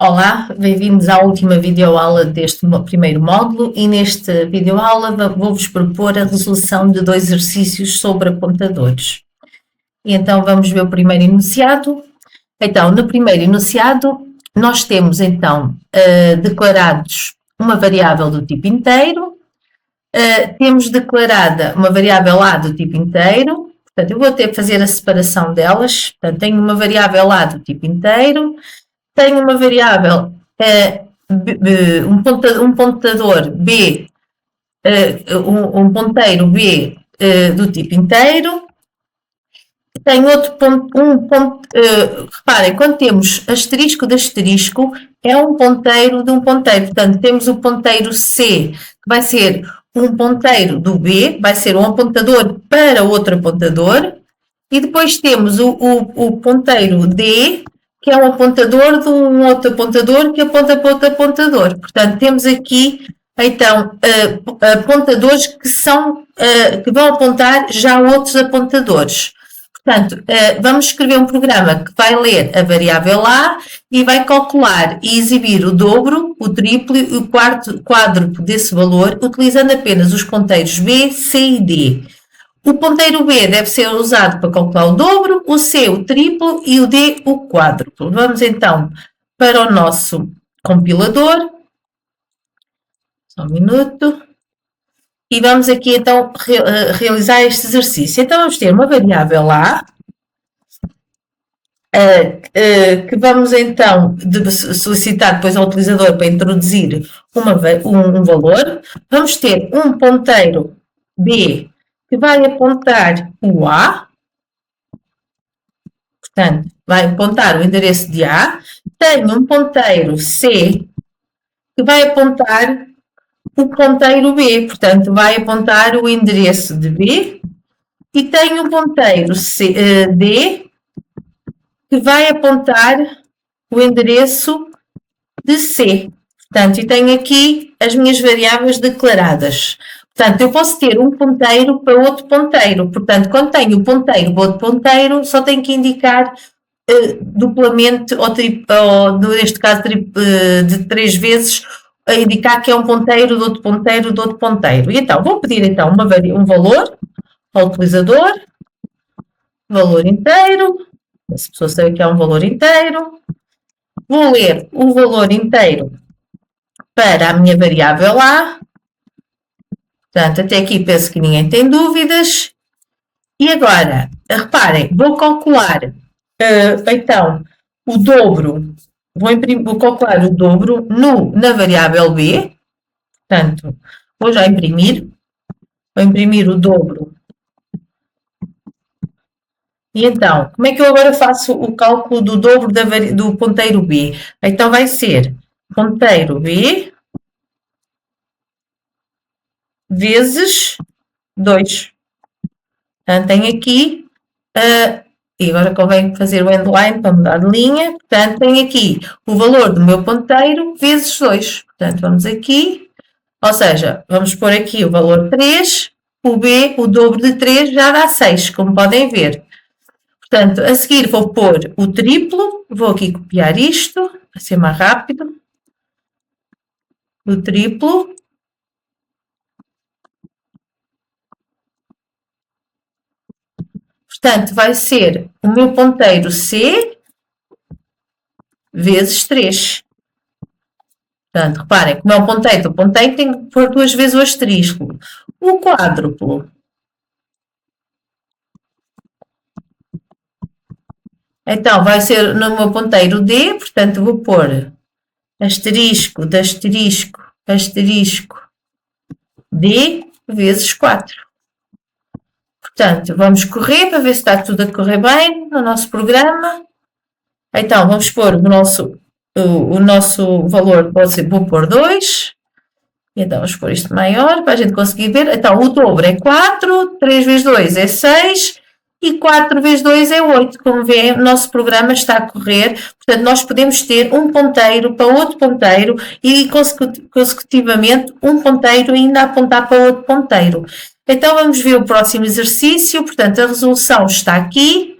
Olá, bem-vindos à última videoaula deste primeiro módulo e neste videoaula vou-vos propor a resolução de dois exercícios sobre apontadores. E então vamos ver o primeiro enunciado. Então, no primeiro enunciado, nós temos então declarados uma variável do tipo inteiro, temos declarada uma variável A do tipo inteiro, portanto eu vou ter que fazer a separação delas, portanto tenho uma variável A do tipo inteiro, tenho uma variável, um pontador B, um ponteiro B do tipo inteiro. Tenho outro ponto, reparem, quando temos asterisco de asterisco, é um ponteiro de um ponteiro. Portanto, temos o ponteiro C, que vai ser um ponteiro do B, vai ser um apontador para outro apontador. E depois temos o ponteiro D, que é um apontador de um outro apontador que aponta para outro apontador. Portanto, temos aqui, então, apontadores que vão apontar já a outros apontadores. Portanto, vamos escrever um programa que vai ler a variável A e vai calcular e exibir o dobro, o triplo e o quádruplo desse valor, utilizando apenas os ponteiros B, C e D. O ponteiro B deve ser usado para calcular o dobro, o C o triplo e o D o quádruplo. Vamos então para o nosso compilador. Só um minuto. E vamos aqui então realizar este exercício. Então vamos ter uma variável A, que vamos então solicitar depois ao utilizador para introduzir um valor. Vamos ter um ponteiro B que vai apontar o A, portanto, vai apontar o endereço de A. Tenho um ponteiro C que vai apontar o ponteiro B, portanto, vai apontar o endereço de B. E tenho um ponteiro D que vai apontar o endereço de C. Portanto, e tenho aqui as minhas variáveis declaradas. Portanto, eu posso ter um ponteiro para outro ponteiro. Portanto, quando tenho o ponteiro para outro ponteiro, só tenho que indicar duplamente, ou neste caso de 3 vezes, a indicar que é um ponteiro de outro ponteiro de outro ponteiro. E então, vou pedir então um valor ao utilizador, valor inteiro, se a pessoa sabe que é um valor inteiro. Vou ler o valor inteiro para a minha variável A. Portanto, até aqui penso que ninguém tem dúvidas. E agora, reparem, vou calcular, então, o dobro. Vou calcular o dobro na variável B. Portanto, vou já imprimir. Vou imprimir o dobro. E então, como é que eu agora faço o cálculo do dobro do ponteiro B? Então, vai ser ponteiro B vezes 2. Portanto, tenho aqui, e agora convém fazer o endline para mudar de linha. Portanto, tenho aqui o valor do meu ponteiro vezes 2. Portanto, vamos aqui, ou seja, vamos pôr aqui o valor 3, o B, o dobro de 3 já dá 6, como podem ver. Portanto, a seguir vou pôr o triplo, vou aqui copiar isto, para ser mais rápido. O triplo. Portanto, vai ser o meu ponteiro C vezes 3. Portanto, reparem, como é um ponteiro, o ponteiro tem que pôr 2 vezes o asterisco. O quádruplo. Então, vai ser no meu ponteiro D, portanto, vou pôr asterisco de asterisco, asterisco D vezes 4. Portanto, vamos correr para ver se está tudo a correr bem no nosso programa. Então, vamos pôr o nosso valor, vou pôr 2. Então, vamos pôr isto maior para a gente conseguir ver. Então, o dobro é 4, 3 vezes 2 é 6 e 4 vezes 2 é 8. Como vê, o nosso programa está a correr. Portanto, nós podemos ter um ponteiro para outro ponteiro e, consecutivamente, um ponteiro ainda a apontar para outro ponteiro. Então, vamos ver o próximo exercício. Portanto, a resolução está aqui.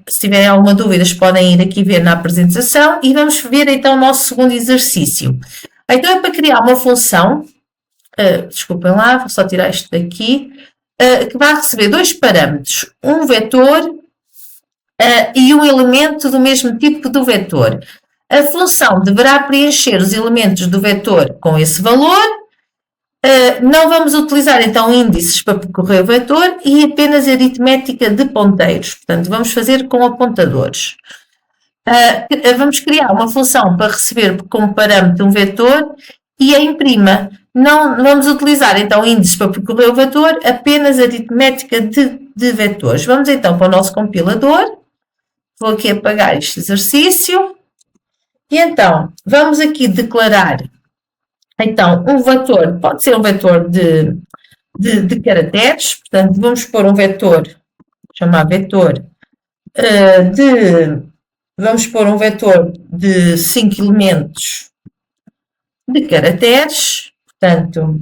Se tiverem alguma dúvida, podem ir aqui ver na apresentação e vamos ver então o nosso segundo exercício. Então é para criar uma função, desculpem lá, vou só tirar isto daqui, que vai receber dois parâmetros, um vetor e um elemento do mesmo tipo do vetor. A função deverá preencher os elementos do vetor com esse valor. Não vamos utilizar então índices para percorrer o vetor e apenas aritmética de ponteiros. Portanto, vamos fazer com apontadores. Vamos criar uma função para receber como parâmetro um vetor e em prima. Não vamos utilizar então índices para percorrer o vetor, apenas aritmética de vetores. Vamos então para o nosso compilador. Vou aqui apagar este exercício. E então, vamos aqui declarar então, um vetor, pode ser um vetor de caracteres, portanto, vamos pôr um vetor, chamar vetor, vamos pôr um vetor de 5 elementos de caracteres, portanto,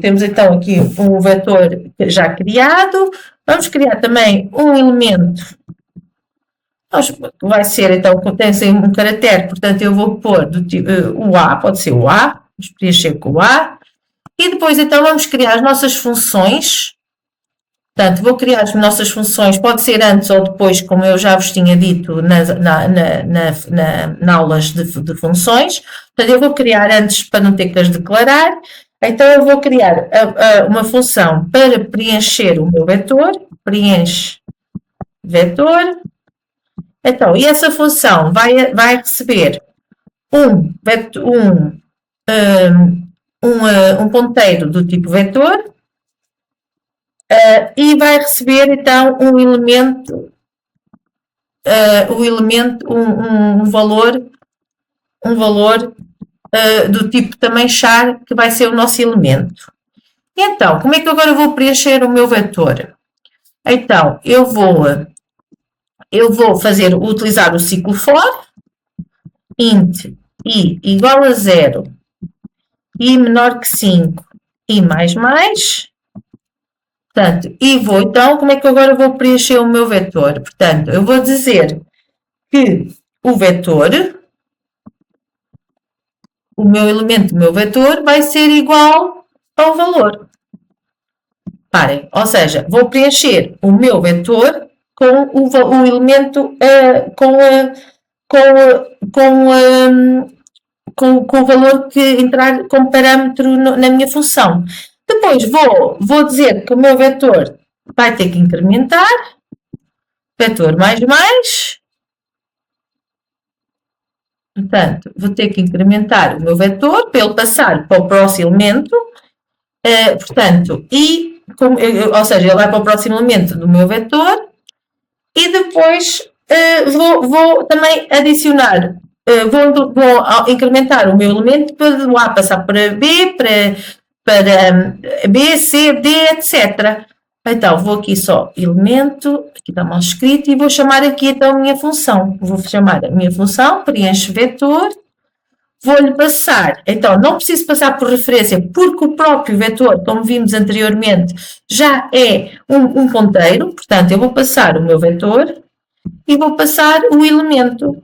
temos então aqui um vetor já criado, vamos criar também um elemento, vai ser então, tem um caractere, portanto eu vou pôr o A, pode ser o A, vamos preencher com o A, e depois então vamos criar as nossas funções, portanto vou criar as nossas funções, pode ser antes ou depois, como eu já vos tinha dito nas aulas de funções, portanto eu vou criar antes para não ter que as declarar, então eu vou criar uma função para preencher o meu vetor, preenche vetor. Então, e essa função vai receber um ponteiro do tipo vetor e vai receber então um valor do tipo também char, que vai ser o nosso elemento. E então, como é que agora eu vou preencher o meu vetor? Então, eu vou utilizar o ciclo for, int i igual a 0, i menor que 5, i mais. Portanto, e vou então, como é que agora vou preencher o meu vetor? Portanto, eu vou dizer que o vetor, o meu elemento, o meu vetor, vai ser igual ao valor. Parem, ou seja, vou preencher o meu vetor com o elemento, com o valor que entrar como parâmetro na minha função. Depois vou dizer que o meu vetor vai ter que incrementar, vetor mais, portanto, vou ter que incrementar o meu vetor para ele passar para o próximo elemento, portanto, ou seja, ele vai para o próximo elemento do meu vetor, e depois vou também adicionar, vou incrementar o meu elemento para do A passar para B, para B, C, D, etc. Então, vou aqui só elemento, aqui está mal escrito, e vou chamar aqui então a minha função. Vou chamar a minha função, preenche vetor, vou-lhe passar, então não preciso passar por referência, porque o próprio vetor, como vimos anteriormente, já é um ponteiro, portanto eu vou passar o meu vetor e vou passar o elemento,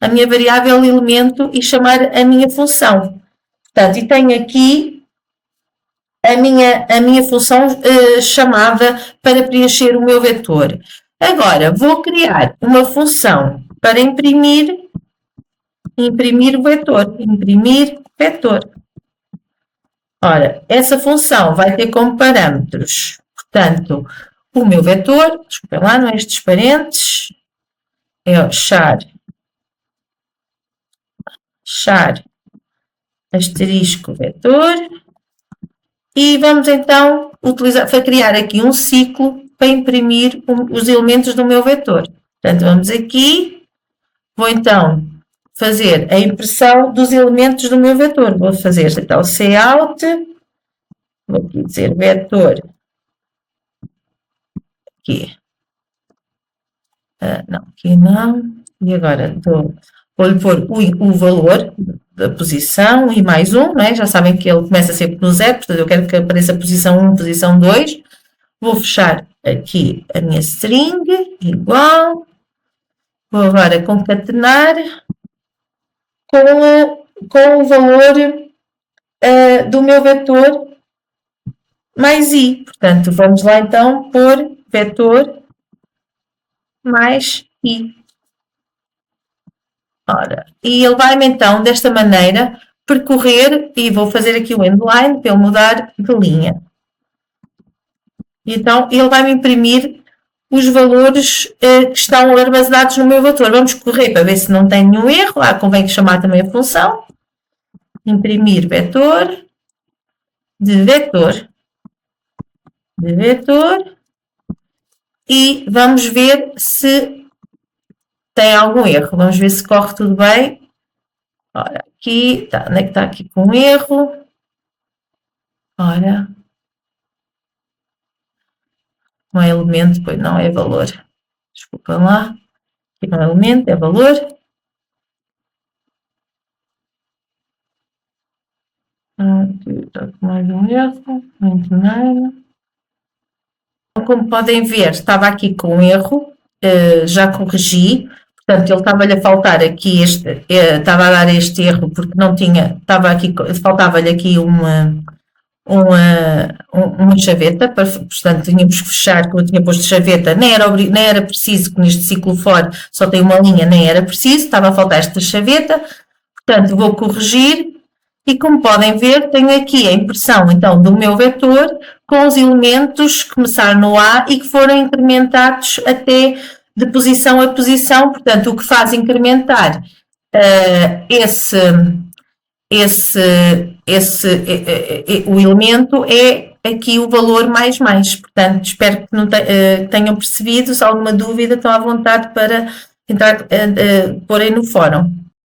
a minha variável elemento e chamar a minha função. Portanto, e tenho aqui a minha função chamada para preencher o meu vetor. Agora, vou criar uma função para imprimir o vetor, imprimir vetor. Ora, essa função vai ter como parâmetros, portanto, o meu vetor, desculpem lá, não é estes parênteses, é o char asterisco vetor, e vamos então criar aqui um ciclo para imprimir os elementos do meu vetor. Portanto, vamos aqui, vou então fazer a impressão dos elementos do meu vetor. Vou fazer então cout, vou aqui dizer vetor, aqui, não, aqui não, e agora vou-lhe pôr o valor da posição e mais um, não é? Já sabem que ele começa sempre no 0, portanto eu quero que apareça posição 1, posição 2. Vou fechar aqui a minha string, igual. Vou agora concatenar com o valor do meu vetor mais i. Portanto, vamos lá então pôr vetor mais i. Ora, e ele vai-me então, desta maneira, percorrer, e vou fazer aqui o endline para ele mudar de linha. Então, ele vai-me imprimir os valores que estão armazenados no meu vetor. Vamos correr para ver se não tem nenhum erro. Convém chamar também a função. Imprimir vetor de vetor de vetor. E vamos ver se tem algum erro. Vamos ver se corre tudo bem. Ora, aqui, tá, onde é que está aqui com erro? Ora, não é elemento, pois não é valor. Desculpa lá. Aqui não é elemento, é valor. Aqui está com mais um erro. Muito nada. Como podem ver, estava aqui com erro. Já corrigi. Portanto, ele estava-lhe a faltar aqui estava a dar este erro porque não tinha, estava aqui, faltava-lhe aqui uma chaveta, portanto tínhamos que fechar, como eu tinha posto chaveta, nem era preciso, que neste ciclo for só tem uma linha, nem era preciso, estava a faltar esta chaveta, portanto vou corrigir e como podem ver tenho aqui a impressão então do meu vetor com os elementos que começaram no A e que foram incrementados até de posição a posição, portanto o que faz incrementar o elemento é aqui o valor mais. Portanto, espero que não tenham percebido. Se há alguma dúvida, estão à vontade para entrar, porem no fórum.